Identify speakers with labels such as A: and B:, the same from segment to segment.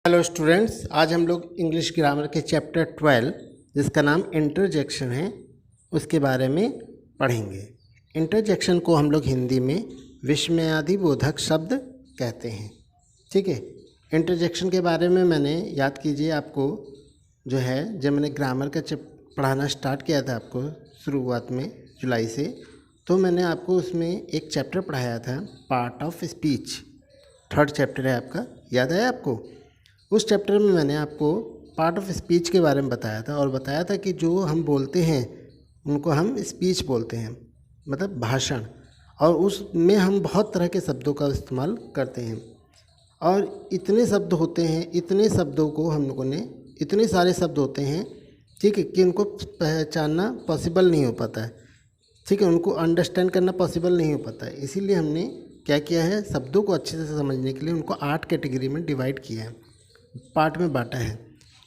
A: Hello students, आज हम लोग इंग्लिश ग्रामर के चैप्टर 12 जिसका नाम इंटरजेक्शन है उसके बारे में पढ़ेंगे। इंटरजेक्शन को हम लोग हिंदी में विस्मयादिबोधक शब्द कहते हैं। ठीक है, इंटरजेक्शन के बारे में मैंने याद कीजिए आपको जो है जब मैंने ग्रामर का पढ़ाना स्टार्ट किया था आपको शुरुआत में जुलाई से, तो मैंने आपको उसमें एक चैप्टर पढ़ाया था part of speech. 3rd chapter है आपका, याद है आपको? उस चैप्टर में मैंने आपको पार्ट ऑफ स्पीच के बारे में बताया था और बताया था कि जो हम बोलते हैं उनको हम स्पीच बोलते हैं, मतलब भाषण, और उसमें हम बहुत तरह के शब्दों का इस्तेमाल करते हैं और इतने शब्द होते हैं, इतने शब्दों को हम लोगों ने, इतने सारे शब्द होते हैं, ठीक है, कि उनको पहचानना पॉसिबल नहीं हो पाता है। ठीक है, उनको अंडरस्टैंड करना पॉसिबल नहीं हो पाता है। इसीलिए हमने क्या किया है, शब्दों को अच्छे से समझने के लिए उनको 8 कैटेगरी में डिवाइड किया है, पार्ट में बांटा है।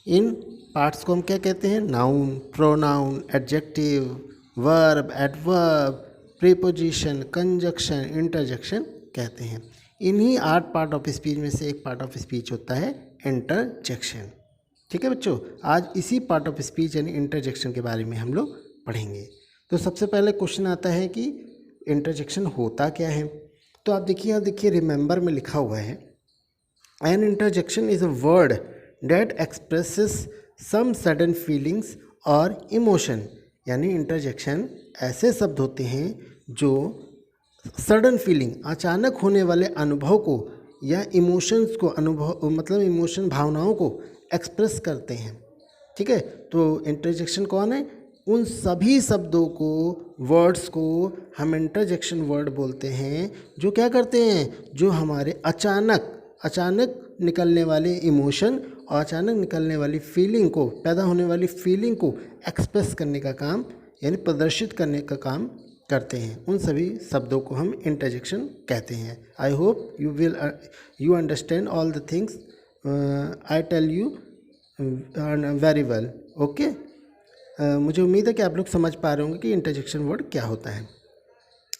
A: इन पार्ट्स को हम क्या कहते हैं? Noun, pronoun, adjective, verb, adverb, preposition, conjunction, interjection कहते हैं। इन्हीं 8 पार्ट ऑफ स्पीच में से एक पार्ट ऑफ स्पीच होता है इंटरजेक्शन। ठीक है बच्चों, आज इसी पार्ट ऑफ स्पीच यानी इंटरजेक्शन के बारे में हम लोग पढ़ेंगे। तो सबसे पहले क्वेश्चन आता है कि इंटरजेक्शन होता क्या है। तो आप देखिए, यहाँ देखिए रिमेंबर में लिखा हुआ है, An interjection is a word that expresses some sudden feelings और emotion। यानी इंटरजेक्शन ऐसे शब्द होते हैं जो सडन फीलिंग, अचानक होने वाले अनुभव को या इमोशंस को, अनुभव मतलब इमोशन, भावनाओं को एक्सप्रेस करते हैं। ठीक है, तो इंटरजेक्शन कौन है? उन सभी शब्दों को, वर्ड्स को हम इंटरजेक्शन वर्ड बोलते हैं जो क्या करते हैं, जो हमारे अचानक निकलने वाले इमोशन और अचानक निकलने वाली फीलिंग को, पैदा होने वाली फीलिंग को एक्सप्रेस करने का काम यानी प्रदर्शित करने का काम करते हैं। उन सभी शब्दों को हम इंटरजेक्शन कहते हैं। I hope you understand all the things I tell you very well. Okay, मुझे उम्मीद है कि आप लोग समझ पा रहे होंगे कि इंटरजेक्शन वर्ड क्या होता है।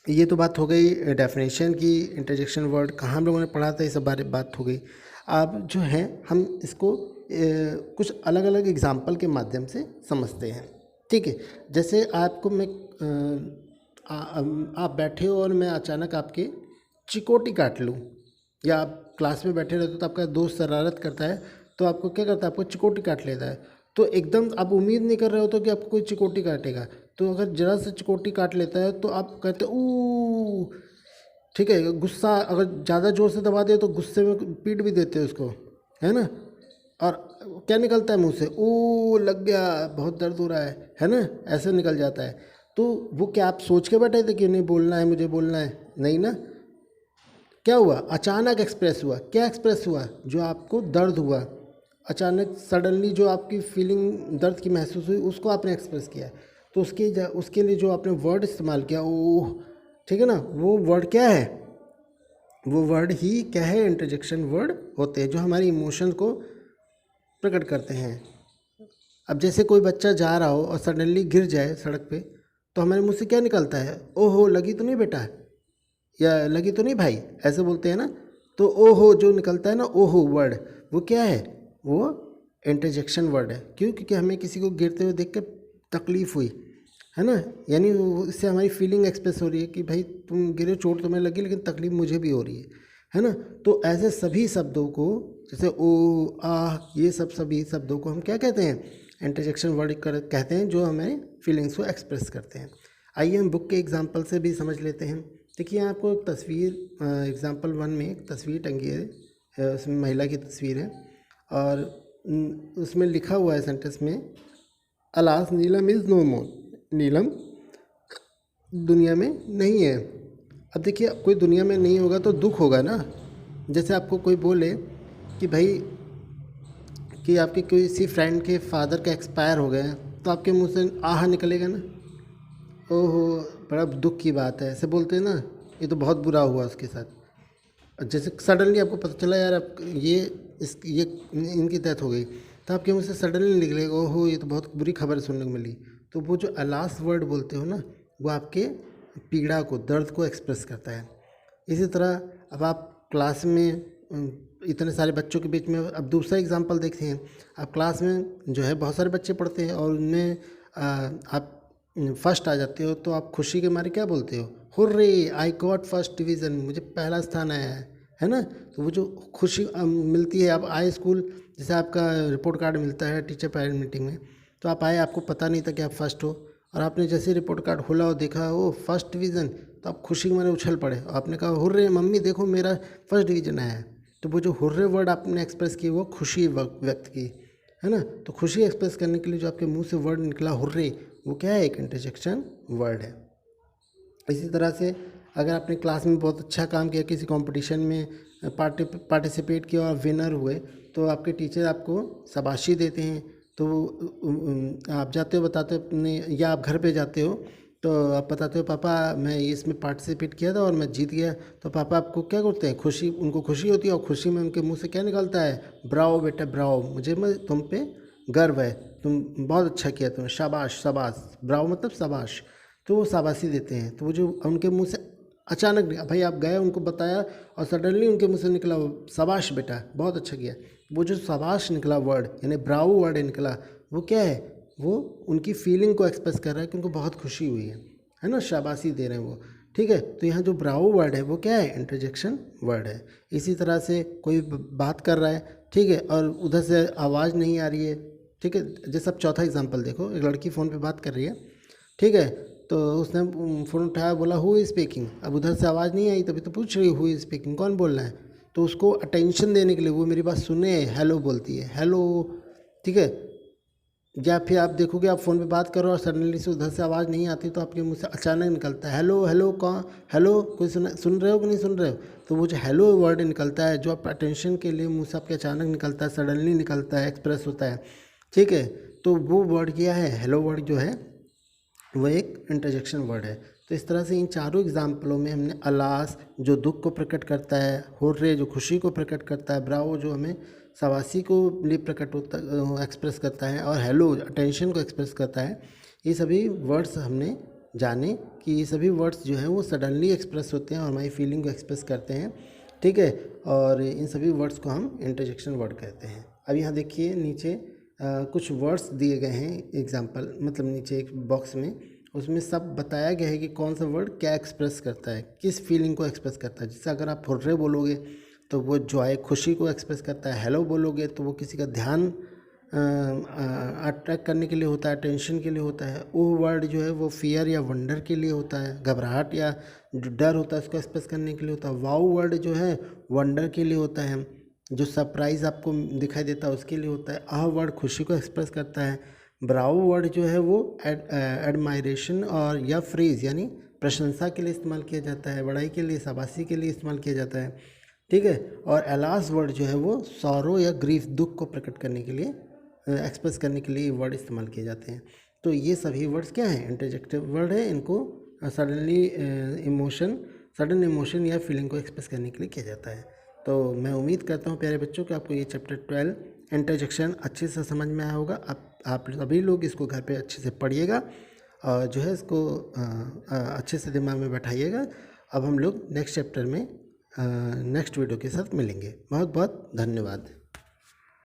A: ये तो बात हो गई डेफिनेशन की, इंटरजेक्शन वर्ड कहाँ हम लोगों ने पढ़ा था, ये सब बारे बात हो गई। अब जो है हम इसको कुछ अलग अलग एग्जाम्पल के माध्यम से समझते हैं। ठीक है, जैसे आपको मैं आप बैठे हो और मैं अचानक आपके चिकोटी काट लूँ, या आप क्लास में बैठे रहते हो तो आपका दोस्त शरारत करता है तो आपको क्या करता है, आपको चिकोटी काट लेता है। तो एकदम आप उम्मीद नहीं कर रहे हो तो कि आपको कोई चिकोटी काटेगा, तो अगर जरा से चिकोटी काट लेता है तो आप कहते ऊ। ठीक है, गुस्सा अगर ज़्यादा ज़ोर से दबा दे तो गुस्से में पीट भी देते हैं उसको, है ना। और क्या निकलता है मुंह से? ओ लग गया, बहुत दर्द हो रहा है ना, ऐसे निकल जाता है। तो वो क्या आप सोच के बैठे थे कि नहीं बोलना है, मुझे बोलना है? नहीं ना। क्या हुआ? अचानक एक्सप्रेस हुआ। क्या एक्सप्रेस हुआ? जो आपको दर्द हुआ, अचानक सडनली जो आपकी फीलिंग दर्द की महसूस हुई, उसको आपने एक्सप्रेस किया। तो उसके लिए जो आपने वर्ड इस्तेमाल किया, ओह, ठीक है ना, वो वर्ड क्या है? वो वर्ड ही क्या है? इंटरजेक्शन वर्ड होते हैं जो हमारे इमोशन को प्रकट करते हैं। अब जैसे कोई बच्चा जा रहा हो और सडनली गिर जाए सड़क पे, तो हमारे मुंह से क्या निकलता है? ओहो, लगी तो नहीं बेटा, या लगी तो नहीं भाई, ऐसे बोलते हैं ना। तो ओहो जो निकलता है ना, ओहो वर्ड, वो क्या है? वो इंटरजेक्शन वर्ड है। क्यों? क्योंकि हमें किसी को गिरते हुए देख कर तकलीफ़ हुई, है ना, यानी इससे हमारी फीलिंग एक्सप्रेस हो रही है कि भाई तुम गिरे, चोट तुम्हें लगी लेकिन तकलीफ़ मुझे भी हो रही है ना। तो ऐसे सभी शब्दों को, जैसे ओ, आ, ये सभी शब्दों को हम क्या कहते हैं? इंटरजेक्शन वर्ड कहते हैं जो हमें फीलिंग्स को एक्सप्रेस करते हैं। आइए हम बुक के एग्जाम्पल से भी समझ लेते हैं। देखिए आपको एक तस्वीर, एग्जाम्पल 1 में एक तस्वीर टंगी है, उसमें महिला की तस्वीर है और उसमें लिखा हुआ है सेंटेंस में, अलास नीलम इज़ नो मोर। नीलम दुनिया में नहीं है। अब देखिए, कोई दुनिया में नहीं होगा तो दुख होगा ना। जैसे आपको कोई बोले कि भाई कि आपके किसी फ्रेंड के फादर का एक्सपायर हो गए हैं, तो आपके मुंह से आह निकलेगा ना, ओहो बड़ा दुख की बात है, ऐसे बोलते हैं ना, ये तो बहुत बुरा हुआ उसके साथ। जैसे सडनली आपको पता चला यार आप ये इनकी डेथ हो गई, तो आपके मुंह से सडनली निकलेगा ओहो ये तो बहुत बुरी खबर सुनने को मिली। तो वो जो अलास वर्ड बोलते हो ना, वो आपके पीड़ा को, दर्द को एक्सप्रेस करता है। इसी तरह अब आप क्लास में इतने सारे बच्चों के बीच में। अब दूसरा एग्जांपल देखते हैं। अब क्लास में जो है बहुत सारे बच्चे पढ़ते हैं और उनमें आप फर्स्ट आ जाते हो, तो आप खुशी के मारे क्या बोलते हो? Hurray, I got first division, मुझे पहला स्थान आया है ना। तो वो जो खुशी मिलती है, आप आए स्कूल, जैसे आपका रिपोर्ट कार्ड मिलता है टीचर पेरेंट मीटिंग में, तो आप आए, आपको पता नहीं था कि आप फर्स्ट हो, और आपने जैसे रिपोर्ट कार्ड खोला और देखा वो फर्स्ट डिवीज़न, तो आप खुशी के मारे उछल पड़े और आपने कहा हुर्रे मम्मी देखो मेरा फर्स्ट डिवीज़न आया है। तो वो जो हुर्रे वर्ड आपने एक्सप्रेस की वो खुशी व्यक्त की, है ना। तो खुशी एक्सप्रेस करने के लिए जो आपके मुंह से वर्ड निकला हुर्रे, वो क्या है? एक इंटरजेक्शन वर्ड है। इसी तरह से अगर आपने क्लास में बहुत अच्छा काम किया, किसी कंपटीशन में पार्टिसिपेट किया और विनर हुए, तो आपके टीचर आपको शाबाशी देते हैं। तो आप जाते हो बताते हो अपने, या आप घर पे जाते हो तो आप बताते हो पापा मैं इसमें पार्टिसिपेट किया था और मैं जीत गया। तो पापा आपको क्या करते हैं? खुशी, उनको खुशी होती है और खुशी में उनके मुंह से क्या निकलता है? ब्रावो बेटा ब्रावो, मैं तुम पे गर्व है, तुम बहुत अच्छा किया, तुम शाबाश शाबाश। ब्रावो मतलब शाबाश, तो वो शाबाशी देते हैं। तो वो जो उनके मुंह से अचानक भाई आप गए उनको बताया और सडनली उनके मुंह से निकला शाबाश बेटा बहुत अच्छा किया, वो जो शाबाश निकला वर्ड यानी ब्रावो वर्ड निकला, वो क्या है? वो उनकी फीलिंग को एक्सप्रेस कर रहा है कि उनको बहुत खुशी हुई है ना, शाबाशी दे रहे हैं वो। ठीक है, तो यहाँ जो ब्रावो वर्ड है वो क्या है? इंटरजेक्शन वर्ड है। इसी तरह से कोई बात कर रहा है, ठीक है, और उधर से आवाज़ नहीं आ रही है, ठीक है। जैसे अब चौथा एग्जाम्पल देखो, एक लड़की फ़ोन पे बात कर रही है, ठीक है, तो उसने फ़ोन उठाया, बोला हु इज़ स्पीकिंग। अब उधर से आवाज़ नहीं आई, तभी तो पूछ रही हु इज़ स्पीकिंग, कौन बोल रहा है। तो उसको अटेंशन देने के लिए वो मेरी बात सुने, हेलो बोलती है, हेलो, ठीक है। या फिर आप देखोगे आप फ़ोन पे बात करो और सडनली से उधर से आवाज़ नहीं आती, तो आपके मुंह से अचानक निकलता है हेलो हेलो, कौन हेलो, कोई सुन रहे हो कि नहीं सुन रहे हो। तो वो जो हेलो वर्ड निकलता है, जो आप अटेंशन के लिए मुंह से आपके अचानक निकलता है, सडनली निकलता है, एक्सप्रेस होता है, ठीक है, तो वो वर्ड क्या है? हेलो वर्ड जो है वो एक इंटरजेक्शन वर्ड है। तो इस तरह से इन चारों एग्जाम्पलों में हमने अलास जो दुख को प्रकट करता है, हुर्रे जो खुशी को प्रकट करता है, ब्रावो जो हमें शाबाशी को लिए प्रकट होता एक्सप्रेस करता है, और हेलो अटेंशन को एक्सप्रेस करता है। ये सभी वर्ड्स हमने जाने कि ये सभी वर्ड्स जो हैं वो सडनली एक्सप्रेस होते हैं और हमारी फीलिंग को एक्सप्रेस करते हैं, ठीक है। और इन सभी वर्ड्स को हम इंटरजेक्शन वर्ड कहते हैं। अब यहाँ देखिए नीचे कुछ वर्ड्स दिए गए हैं एग्जाम्पल, मतलब नीचे एक बॉक्स में, उसमें सब बताया गया है कि कौन सा वर्ड क्या एक्सप्रेस करता है, किस फीलिंग को एक्सप्रेस करता है। जैसे अगर आप हुर्रे बोलोगे तो वो जॉय खुशी को एक्सप्रेस करता है, हेलो बोलोगे तो वो किसी का ध्यान अट्रैक्ट करने के लिए होता है, टेंशन के लिए होता है। वो वर्ड जो है वो फियर या वंडर के लिए होता है, घबराहट या जो डर होता है उसको एक्सप्रेस करने के लिए होता है। वाओ वर्ड जो है वंडर के लिए होता है, जो सरप्राइज़ आपको दिखाई देता है उसके लिए होता है। आह वर्ड खुशी को एक्सप्रेस करता है। ब्रावो वर्ड जो है वो एडमायरेशन और या फ्रेज यानी प्रशंसा के लिए इस्तेमाल किया जाता है, बड़ाई के लिए, शाबाशी के लिए इस्तेमाल किया जाता है, ठीक है। और एलास वर्ड जो है वो सॉरो या ग्रीफ दुख को प्रकट करने के लिए, एक्सप्रेस करने के लिए वर्ड इस्तेमाल किए जाते हैं। तो ये सभी वर्ड्स क्या हैं? इंटरजेक्टिव वर्ड है। इनको सडन इमोशन या फीलिंग को एक्सप्रेस करने के लिए किया जाता है। तो मैं उम्मीद करता हूँ प्यारे बच्चों कि आपको ये चैप्टर 12 इंटरजेक्शन अच्छे से समझ में आया होगा। आप सभी लोग इसको घर पे अच्छे से पढ़िएगा और जो है इसको अच्छे से दिमाग में बैठाइएगा। अब हम लोग नेक्स्ट चैप्टर में नेक्स्ट वीडियो के साथ मिलेंगे। बहुत बहुत धन्यवाद।